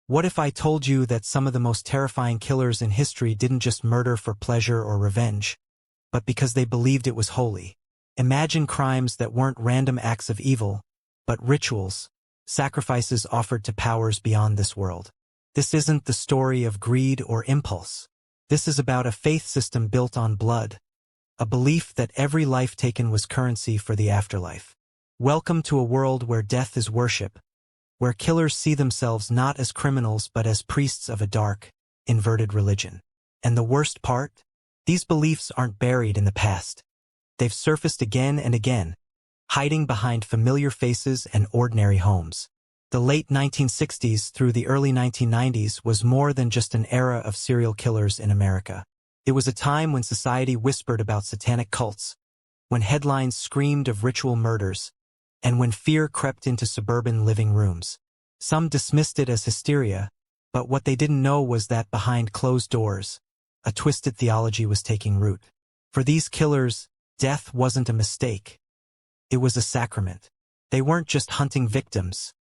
What if I told you that some of the most terrifying killers in history didn't just murder for pleasure or revenge, but because they believed it was holy? Imagine crimes that weren't random acts of evil, but rituals, sacrifices offered to powers beyond this world. This isn't the story of greed or impulse. This is about a faith system built on blood, a belief that every life taken was currency for the afterlife. Welcome to a world where death is worship, where killers see themselves not as criminals but as priests of a dark, inverted religion. And the worst part? These beliefs aren't buried in the past. They've surfaced again and again, hiding behind familiar faces and ordinary homes. The late 1960s through the early 1990s was more than just an era of serial killers in America. It was a time when society whispered about satanic cults, when headlines screamed of ritual murders, and when fear crept into suburban living rooms. Some dismissed it as hysteria, but what they didn't know was that behind closed doors, a twisted theology was taking root. For these killers, death wasn't a mistake. It was a sacrament. They weren't just hunting victims.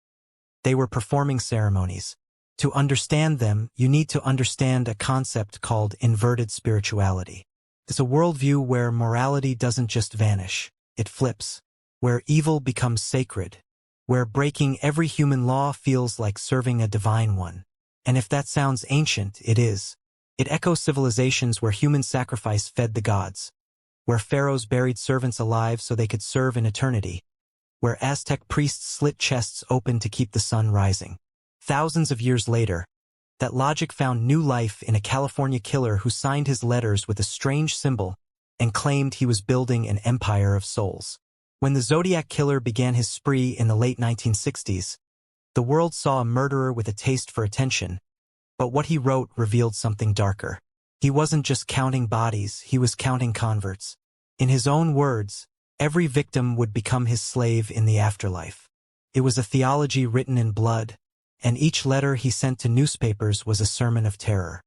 They were performing ceremonies. To understand them, you need to understand a concept called inverted spirituality. It's a worldview where morality doesn't just vanish, it flips. Where evil becomes sacred, where breaking every human law feels like serving a divine one. And if that sounds ancient, it is. It echoes civilizations where human sacrifice fed the gods, where pharaohs buried servants alive so they could serve in eternity, where Aztec priests slit chests open to keep the sun rising. Thousands of years later, that logic found new life in a California killer who signed his letters with a strange symbol and claimed he was building an empire of souls. When the Zodiac Killer began his spree in the late 1960s, the world saw a murderer with a taste for attention, but what he wrote revealed something darker. He wasn't just counting bodies, he was counting converts. In his own words, every victim would become his slave in the afterlife. It was a theology written in blood, and each letter he sent to newspapers was a sermon of terror.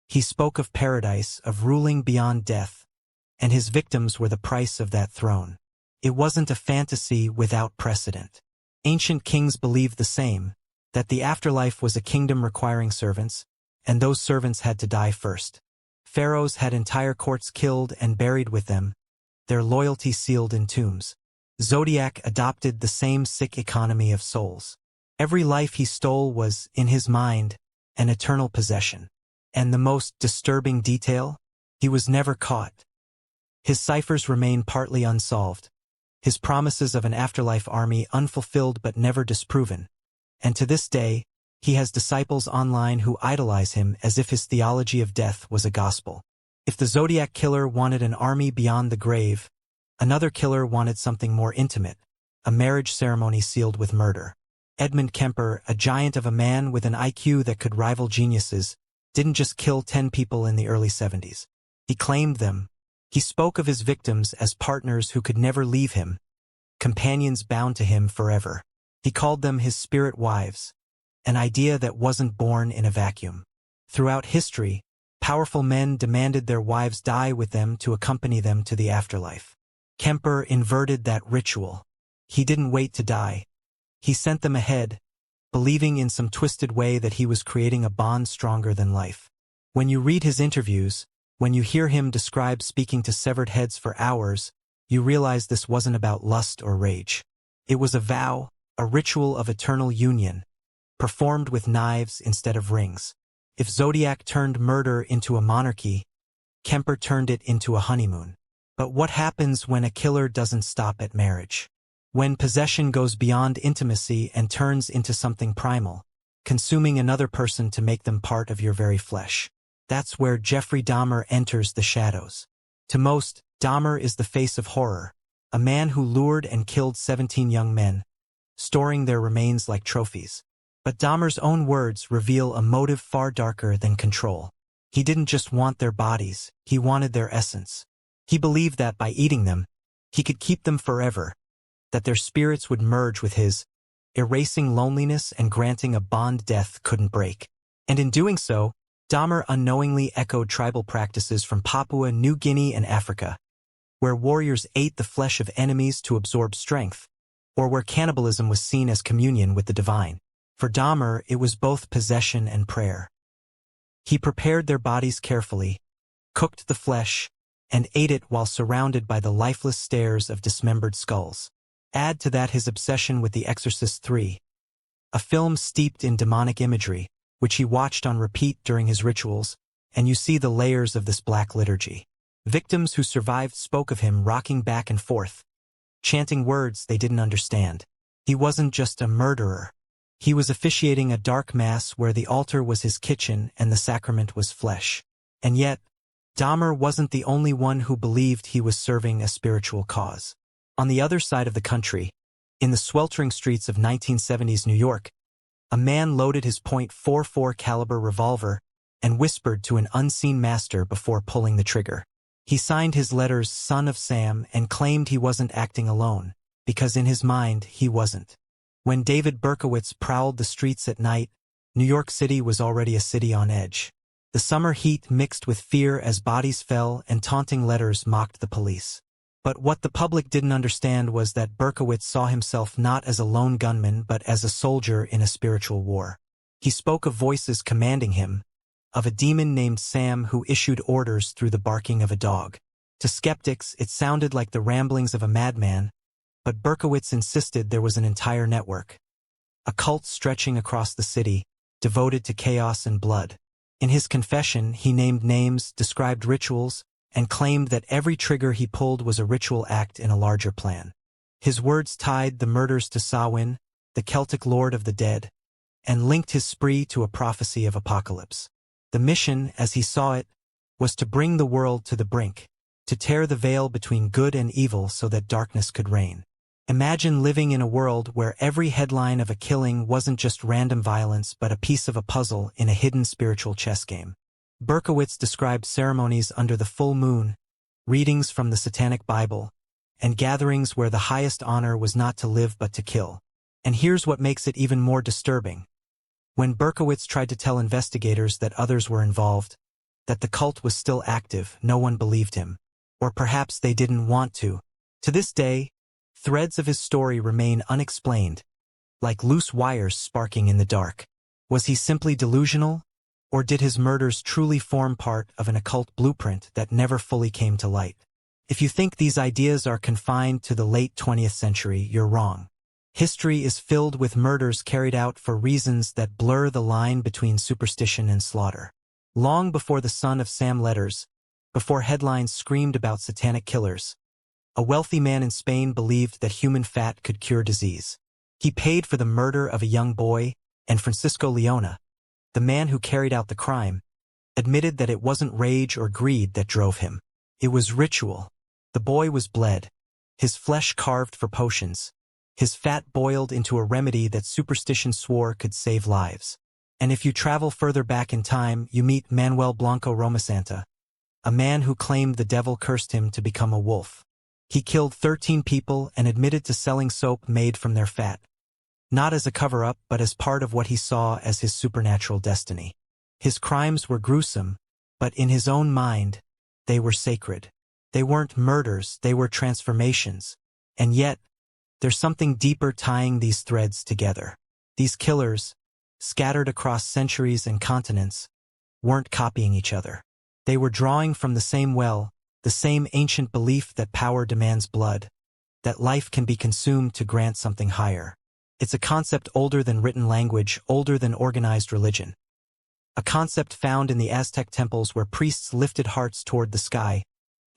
He spoke of paradise, of ruling beyond death, and his victims were the price of that throne. It wasn't a fantasy without precedent. Ancient kings believed the same, that the afterlife was a kingdom requiring servants, and those servants had to die first. Pharaohs had entire courts killed and buried with them, their loyalty sealed in tombs. Zodiac adopted the same sick economy of souls. Every life he stole was, in his mind, an eternal possession. And the most disturbing detail? He was never caught. His ciphers remain partly unsolved. His promises of an afterlife army unfulfilled but never disproven. And to this day, he has disciples online who idolize him as if his theology of death was a gospel. If the Zodiac Killer wanted an army beyond the grave, another killer wanted something more intimate, a marriage ceremony sealed with murder. Edmund Kemper, a giant of a man with an IQ that could rival geniuses, didn't just kill 10 people in the early 70s. He claimed them. He spoke of his victims as partners who could never leave him, companions bound to him forever. He called them his spirit wives, an idea that wasn't born in a vacuum. Throughout history, powerful men demanded their wives die with them to accompany them to the afterlife. Kemper inverted that ritual. He didn't wait to die. He sent them ahead, believing in some twisted way that he was creating a bond stronger than life. When you read his interviews, when you hear him describe speaking to severed heads for hours, you realize this wasn't about lust or rage. It was a vow, a ritual of eternal union, performed with knives instead of rings. If Zodiac turned murder into a monarchy, Kemper turned it into a honeymoon. But what happens when a killer doesn't stop at marriage? When possession goes beyond intimacy and turns into something primal, consuming another person to make them part of your very flesh? That's where Jeffrey Dahmer enters the shadows. To most, Dahmer is the face of horror, a man who lured and killed 17 young men, storing their remains like trophies. But Dahmer's own words reveal a motive far darker than control. He didn't just want their bodies, he wanted their essence. He believed that by eating them, he could keep them forever, that their spirits would merge with his, erasing loneliness and granting a bond death couldn't break. And in doing so, Dahmer unknowingly echoed tribal practices from Papua New Guinea and Africa, where warriors ate the flesh of enemies to absorb strength, or where cannibalism was seen as communion with the divine. For Dahmer, it was both possession and prayer. He prepared their bodies carefully, cooked the flesh, and ate it while surrounded by the lifeless stares of dismembered skulls. Add to that his obsession with The Exorcist III, a film steeped in demonic imagery, which he watched on repeat during his rituals, and you see the layers of this black liturgy. Victims who survived spoke of him rocking back and forth, chanting words they didn't understand. He wasn't just a murderer. He was officiating a dark mass where the altar was his kitchen and the sacrament was flesh. And yet, Dahmer wasn't the only one who believed he was serving a spiritual cause. On the other side of the country, in the sweltering streets of 1970s New York, a man loaded his .44 caliber revolver and whispered to an unseen master before pulling the trigger. He signed his letters Son of Sam and claimed he wasn't acting alone, because in his mind he wasn't. When David Berkowitz prowled the streets at night, New York City was already a city on edge. The summer heat mixed with fear as bodies fell and taunting letters mocked the police. But what the public didn't understand was that Berkowitz saw himself not as a lone gunman but as a soldier in a spiritual war. He spoke of voices commanding him, of a demon named Sam who issued orders through the barking of a dog. To skeptics, it sounded like the ramblings of a madman, but Berkowitz insisted there was an entire network. A cult stretching across the city, devoted to chaos and blood. In his confession, he named names, described rituals, and claimed that every trigger he pulled was a ritual act in a larger plan. His words tied the murders to Samhain, the Celtic lord of the dead, and linked his spree to a prophecy of apocalypse. The mission, as he saw it, was to bring the world to the brink, to tear the veil between good and evil so that darkness could reign. Imagine living in a world where every headline of a killing wasn't just random violence but a piece of a puzzle in a hidden spiritual chess game. Berkowitz described ceremonies under the full moon, readings from the Satanic Bible, and gatherings where the highest honor was not to live but to kill. And here's what makes it even more disturbing. When Berkowitz tried to tell investigators that others were involved, that the cult was still active, no one believed him. Or perhaps they didn't want to. To this day, threads of his story remain unexplained, like loose wires sparking in the dark. Was he simply delusional? Or did his murders truly form part of an occult blueprint that never fully came to light? If you think these ideas are confined to the late 20th century, you're wrong. History is filled with murders carried out for reasons that blur the line between superstition and slaughter. Long before the Son of Sam letters, before headlines screamed about satanic killers, a wealthy man in Spain believed that human fat could cure disease. He paid for the murder of a young boy, and Francisco Leona, the man who carried out the crime, admitted that it wasn't rage or greed that drove him. It was ritual. The boy was bled, his flesh carved for potions, his fat boiled into a remedy that superstition swore could save lives. And if you travel further back in time, you meet Manuel Blanco Romasanta, a man who claimed the devil cursed him to become a wolf. He killed 13 people and admitted to selling soap made from their fat, not as a cover-up but as part of what he saw as his supernatural destiny. His crimes were gruesome, but in his own mind, they were sacred. They weren't murders, they were transformations. And yet, there's something deeper tying these threads together. These killers, scattered across centuries and continents, weren't copying each other. They were drawing from the same well, the same ancient belief that power demands blood, that life can be consumed to grant something higher. It's a concept older than written language, older than organized religion. A concept found in the Aztec temples where priests lifted hearts toward the sky,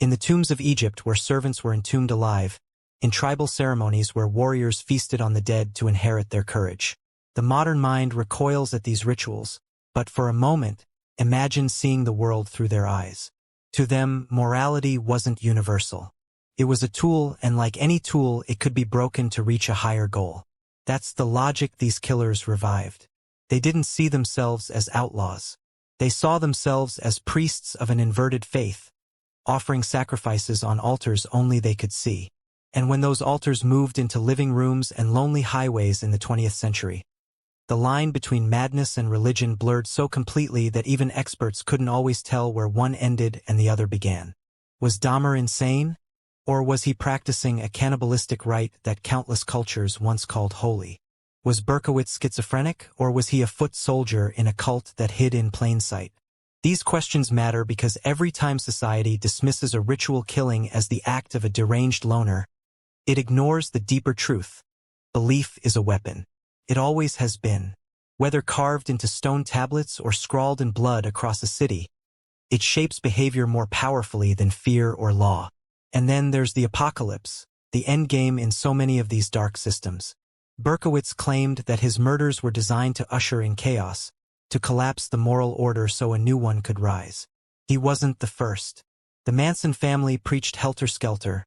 in the tombs of Egypt where servants were entombed alive, in tribal ceremonies where warriors feasted on the dead to inherit their courage. The modern mind recoils at these rituals, but for a moment, imagine seeing the world through their eyes. To them, morality wasn't universal. It was a tool, and like any tool, it could be broken to reach a higher goal. That's the logic these killers revived. They didn't see themselves as outlaws. They saw themselves as priests of an inverted faith, offering sacrifices on altars only they could see. And when those altars moved into living rooms and lonely highways in the 20th century, the line between madness and religion blurred so completely that even experts couldn't always tell where one ended and the other began. Was Dahmer insane? Or was he practicing a cannibalistic rite that countless cultures once called holy? Was Berkowitz schizophrenic, or was he a foot soldier in a cult that hid in plain sight? These questions matter because every time society dismisses a ritual killing as the act of a deranged loner, it ignores the deeper truth. Belief is a weapon. It always has been. Whether carved into stone tablets or scrawled in blood across a city, it shapes behavior more powerfully than fear or law. And then there's the apocalypse, the endgame in so many of these dark systems. Berkowitz claimed that his murders were designed to usher in chaos, to collapse the moral order so a new one could rise. He wasn't the first. The Manson family preached helter-skelter,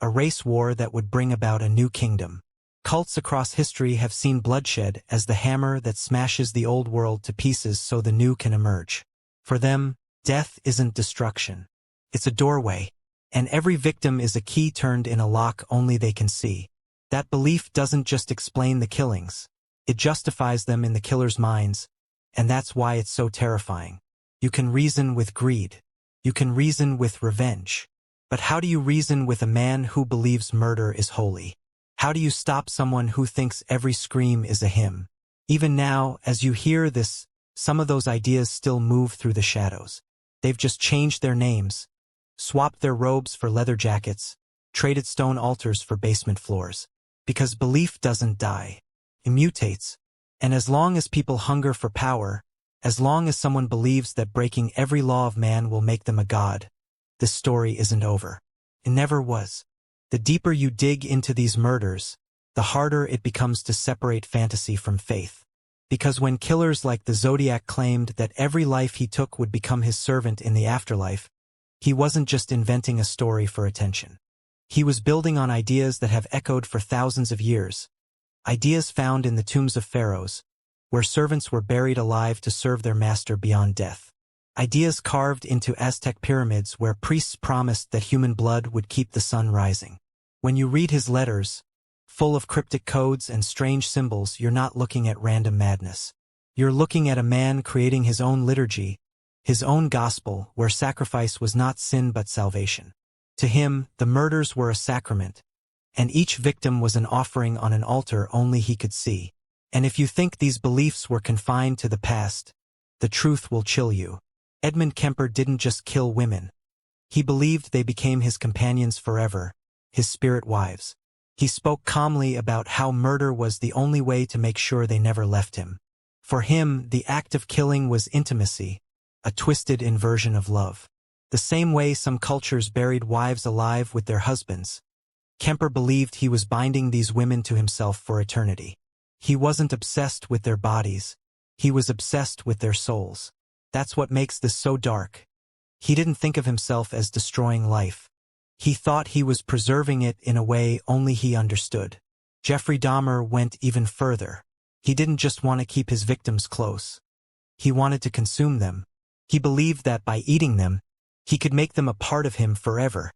a race war that would bring about a new kingdom. Cults across history have seen bloodshed as the hammer that smashes the old world to pieces so the new can emerge. For them, death isn't destruction. It's a doorway, and every victim is a key turned in a lock only they can see. That belief doesn't just explain the killings. It justifies them in the killer's minds, and that's why it's so terrifying. You can reason with greed. You can reason with revenge. But how do you reason with a man who believes murder is holy? How do you stop someone who thinks every scream is a hymn? Even now, as you hear this, some of those ideas still move through the shadows. They've just changed their names, swapped their robes for leather jackets, traded stone altars for basement floors. Because belief doesn't die. It mutates. And as long as people hunger for power, as long as someone believes that breaking every law of man will make them a god, this story isn't over. It never was. The deeper you dig into these murders, the harder it becomes to separate fantasy from faith. Because when killers like the Zodiac claimed that every life he took would become his servant in the afterlife, he wasn't just inventing a story for attention. He was building on ideas that have echoed for thousands of years. Ideas found in the tombs of pharaohs, where servants were buried alive to serve their master beyond death. Ideas carved into Aztec pyramids where priests promised that human blood would keep the sun rising. When you read his letters, full of cryptic codes and strange symbols, you're not looking at random madness. You're looking at a man creating his own liturgy, his own gospel, where sacrifice was not sin but salvation. To him, the murders were a sacrament, and each victim was an offering on an altar only he could see. And if you think these beliefs were confined to the past, the truth will chill you. Edmund Kemper didn't just kill women. He believed they became his companions forever, his spirit wives. He spoke calmly about how murder was the only way to make sure they never left him. For him, the act of killing was intimacy, a twisted inversion of love. The same way some cultures buried wives alive with their husbands, Kemper believed he was binding these women to himself for eternity. He wasn't obsessed with their bodies. He was obsessed with their souls. That's what makes this so dark. He didn't think of himself as destroying life. He thought he was preserving it in a way only he understood. Jeffrey Dahmer went even further. He didn't just want to keep his victims close. He wanted to consume them. He believed that by eating them, he could make them a part of him forever,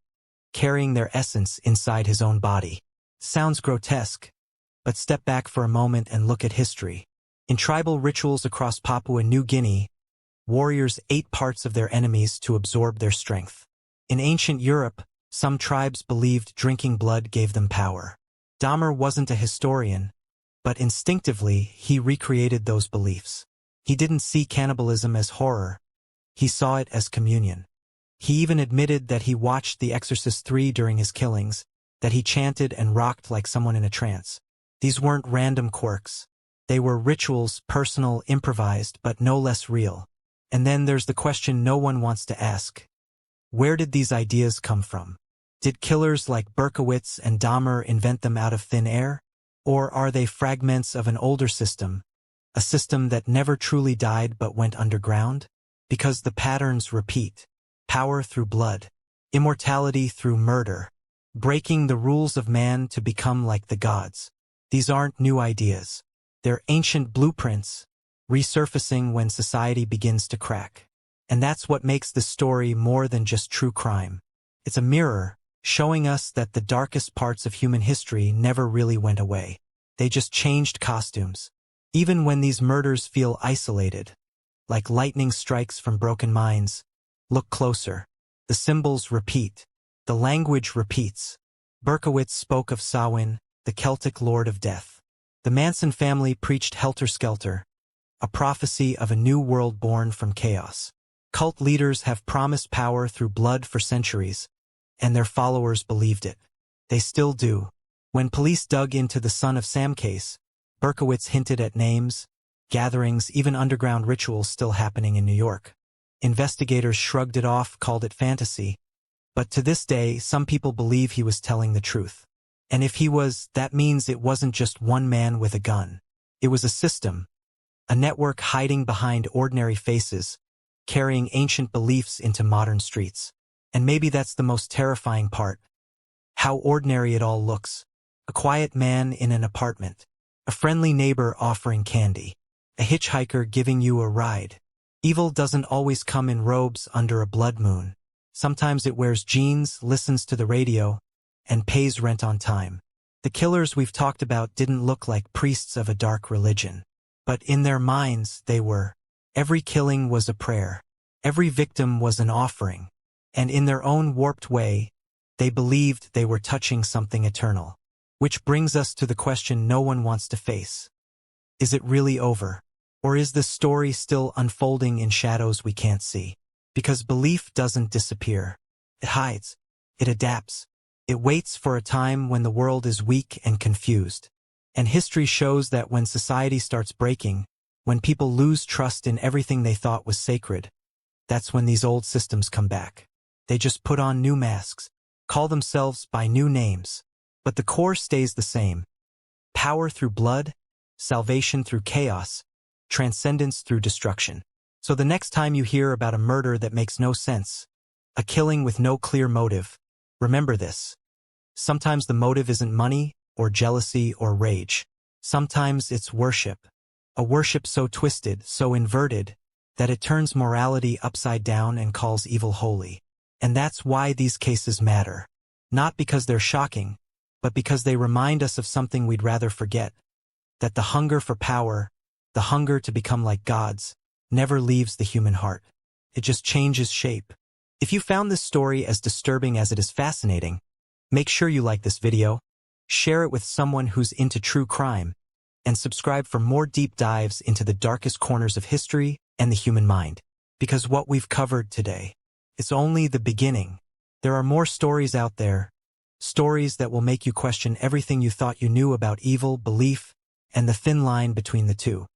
carrying their essence inside his own body. Sounds grotesque, but step back for a moment and look at history. In tribal rituals across Papua New Guinea, warriors ate parts of their enemies to absorb their strength. In ancient Europe, some tribes believed drinking blood gave them power. Dahmer wasn't a historian, but instinctively he recreated those beliefs. He didn't see cannibalism as horror. He saw it as communion. He even admitted that he watched The Exorcist 3 during his killings, that he chanted and rocked like someone in a trance. These weren't random quirks. They were rituals, personal, improvised, but no less real. And then there's the question no one wants to ask. Where did these ideas come from? Did killers like Berkowitz and Dahmer invent them out of thin air? Or are they fragments of an older system, a system that never truly died but went underground? Because the patterns repeat. Power through blood, immortality through murder, breaking the rules of man to become like the gods. These aren't new ideas. They're ancient blueprints, resurfacing when society begins to crack. And that's what makes this story more than just true crime. It's a mirror, showing us that the darkest parts of human history never really went away. They just changed costumes. Even when these murders feel isolated, like lightning strikes from broken minds, look closer. The symbols repeat. The language repeats. Berkowitz spoke of Samhain, the Celtic lord of death. The Manson family preached helter-skelter, a prophecy of a new world born from chaos. Cult leaders have promised power through blood for centuries, and their followers believed it. They still do. When police dug into the Son of Sam case, Berkowitz hinted at names, gatherings, even underground rituals still happening in New York. Investigators shrugged it off, called it fantasy, but to this day, some people believe he was telling the truth. And if he was, that means it wasn't just one man with a gun. It was a system, a network hiding behind ordinary faces, carrying ancient beliefs into modern streets. And maybe that's the most terrifying part. How ordinary it all looks. A quiet man in an apartment. A friendly neighbor offering candy. A hitchhiker giving you a ride. Evil doesn't always come in robes under a blood moon. Sometimes it wears jeans, listens to the radio, and pays rent on time. The killers we've talked about didn't look like priests of a dark religion. But in their minds, they were. Every killing was a prayer. Every victim was an offering. And in their own warped way, they believed they were touching something eternal. Which brings us to the question no one wants to face. Is it really over? Or is this story still unfolding in shadows we can't see? Because belief doesn't disappear. It hides. It adapts. It waits for a time when the world is weak and confused. And history shows that when society starts breaking, when people lose trust in everything they thought was sacred, that's when these old systems come back. They just put on new masks, call themselves by new names. But the core stays the same. Power through blood, salvation through chaos, transcendence through destruction. So the next time you hear about a murder that makes no sense, a killing with no clear motive, remember this. Sometimes the motive isn't money, or jealousy, or rage. Sometimes it's worship. A worship so twisted, so inverted, that it turns morality upside down and calls evil holy. And that's why these cases matter. Not because they're shocking, but because they remind us of something we'd rather forget. That the hunger for power, the hunger to become like gods, never leaves the human heart. It just changes shape. If you found this story as disturbing as it is fascinating, make sure you like this video, share it with someone who's into true crime, and subscribe for more deep dives into the darkest corners of history and the human mind. Because what we've covered today, it's only the beginning. There are more stories out there, stories that will make you question everything you thought you knew about evil, belief, and the thin line between the two.